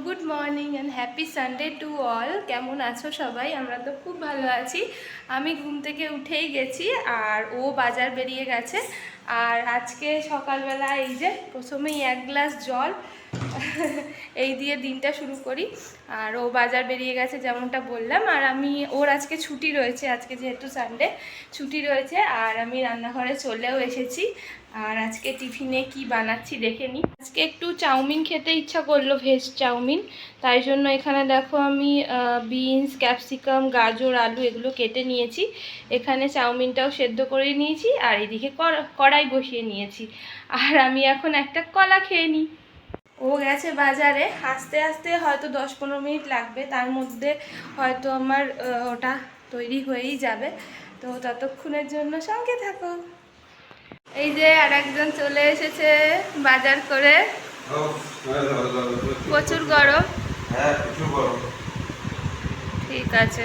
Good morning and happy Sunday to all. কেমন আছো সবাই? আমরা তো খুব ভালো আছি। আমি ঘুম থেকে উঠেই গেছি আর ও বাজার বেরিয়ে গেছে। আর আজকে সকালবেলা এই যে প্রথমেই এক গ্লাস জল এই দিয়ে দিনটা শুরু করি। আর ও বাজার বেরিয়ে গেছে যেমনটা বললাম, আর আমি ওর আজকে ছুটি রয়েছে, আজকে যেহেতু সানডে ছুটি রয়েছে। আর আমি রান্নাঘরে চলেও এসেছি। আর আজকে টিফিনে কি বানাচ্ছি দেখে নিই। আজকে একটু চাউমিন খেতে ইচ্ছা করলো, ভেজ চাউমিন। তাই জন্য এখানে দেখো আমি বিনস, ক্যাপসিকাম, গাজর, আলু এগুলো কেটে নিয়েছি। এখানে চাউমিনটাও সেদ্ধ করে নিয়েছি আর এদিকে কড়াই বসিয়ে নিয়েছি। আর আমি এখন একটা কলা খেয়ে নিই। ও গেছে বাজারে, আস্তে আস্তে হয়তো 10-15 মিনিট লাগবে, তার মধ্যে হয়তো আমার ওটা তৈরি হয়েই যাবে। তো ততক্ষণের জন্য সঙ্গে থাকো। এই যে আর একজন চলে এসেছে বাজার করে। প্রচুর গরম। হ্যাঁ, প্রচুর গরম। ঠিক আছে,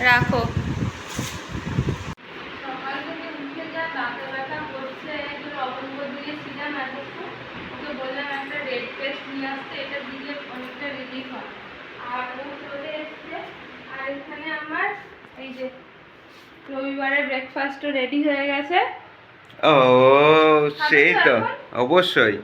রাখো। সকাল থেকে উঠে যা দাঁতে ব্যথা করছে, একটু লবঙ্গ দিয়েছিলাম এতক্ষণ। ওকে বললাম একটা রেড পেস্ট নিয়ে আসতে, এটা দিলে অনেকটা রিলিফ হয়। আর ও চলে এসছে। আর এখানে আমার এই যে রবিবারের ব্রেকফাস্টও রেডি হয়ে গেছে। ও সেই তো অবশ্যই।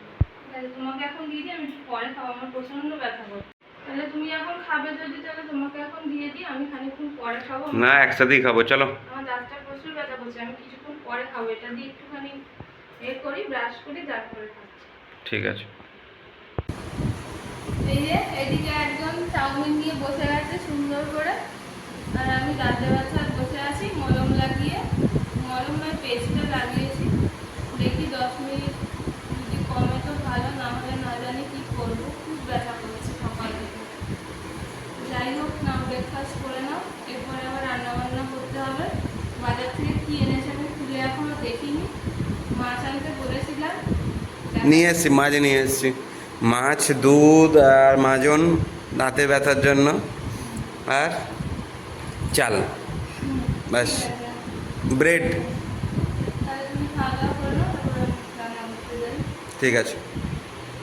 তোমাকে এখন দিয়ে দিই, আমি একটু পরে খাবো, আমার প্রচন্ড ব্যথা করছে। তাহলে তুমি এখন খাবে যদি, তাহলে তোমাকে এখন দিয়ে দিই, আমি খানিকক্ষণ পরে খাবো। না, একসাথেই খাবো, চলো। আমার দাঁতটা প্রচুর ব্যথা করছে, আমি কিছুক্ষণ পরে খাবো। এটা দিয়ে একটুখানি করি, ব্রাশ করি, তারপরে খাচ্ছি। ঠিক আছে। এই যে এদিকে একজন চাউমিন নিয়ে বসে গেছে সুন্দর করে, আর আমি দাঁতে ব্যথায় বসে আছি মলম লাগিয়ে। মলম নয়, পেস্টটা লাগিয়েছি। দেখি 10 মিনিট যদি কমে তো ভালো, না হলে না জানি কি করবো। খুব ব্যথা করছে সকাল থেকে। যাই হোক না, ব্রেকফাস্ট করে নাও, এরপরে আবার রান্না বান্না করতে হবে। বাজার থেকে কি এনেছে আমি খুলে এখনো দেখিনি। মাছ আনতে বলেছিলাম, নিয়ে এসছি, মাছ নিয়ে এসছি। মাছ, দুধ আর মাজন দাঁতে ব্যথার জন্য, আর চাল, ব্যাস। ব্রেড। তাহলে তুমি খাওয়া দাওয়া করে নাও, তারপরে রান্না করতে যাই। ঠিক আছে।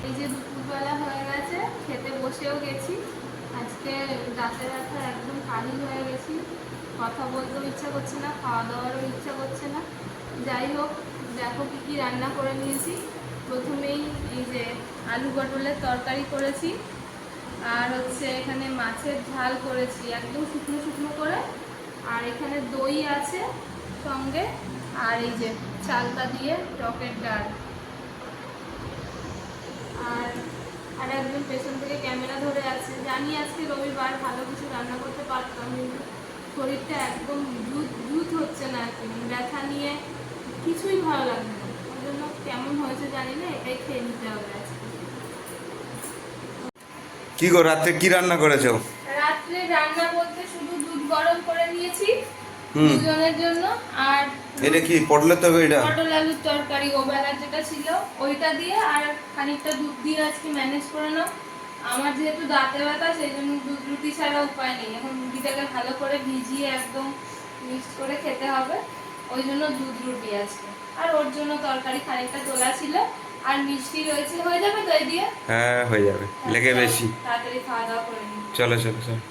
এই যে দুপুরবেলা হয়ে গেছে, খেতে বসেও গেছি। আজকে দাঁতে ব্যথা একদম কালি হয়ে গেছি, কথা বলতেও ইচ্ছা করছে না, খাওয়া দাওয়ারও ইচ্ছা করছে না। যাই হোক, দেখো কী কী রান্না করে নিয়েছি। প্রথমেই এই যে আলু পটলের তরকারি করেছি, আর হচ্ছে এখানে মাছের ঝাল করেছি একদম শুকনো শুকনো করে। আর এখানে দই আছে সঙ্গে, আর এই যে চালতা দিয়ে টকের ডাল। আর আর একজন পেছন থেকে ক্যামেরা ধরে আছে। জানি আজকে রবিবার, ভালো কিছু রান্না করতে পারতাম, কিন্তু শরীরটা একদম জুত হচ্ছে না আর কি। ব্যথা নিয়ে কিছুই ভালো লাগবে না, ওই জন্য কেমন হয়েছে জানি না, এটাই খেয়ে নিতে হবে আজকে। কি গো, রাত্রে কি রান্না করেছো? রাত্রে রান্না বলতে শুধু দুধ গরম করে নিয়েছি দুজনের জন্য। আর এটা কি পটলের তরকারি? এটা পটল আলুর তরকারি, ওবেলা যেটা ছিল ওইটা দিয়ে, আর খানিকটা দুধ দিয়ে আজকে ম্যানেজ করে নাও। আমার যেহেতু দাঁতে ব্যথা, সেই জন্য দুধ রুটি ছাড়া উপায় নেই। এখন রুটিটাকে ভালো করে ভিজিয়ে একদম মিক্সড করে খেতে হবে, ওই জন্য দুধ রুটি আজকে। আর ওর জন্য তরকারি খানিকটা তোলা ছিল, আর মিষ্টি রয়েছে। হয়ে যাবে তো এই দিয়ে? হ্যাঁ, হয়ে যাবে, লেগে বেশি। তাড়াতাড়ি খাওয়া দাওয়া করে নিই। চলো চলো চলো।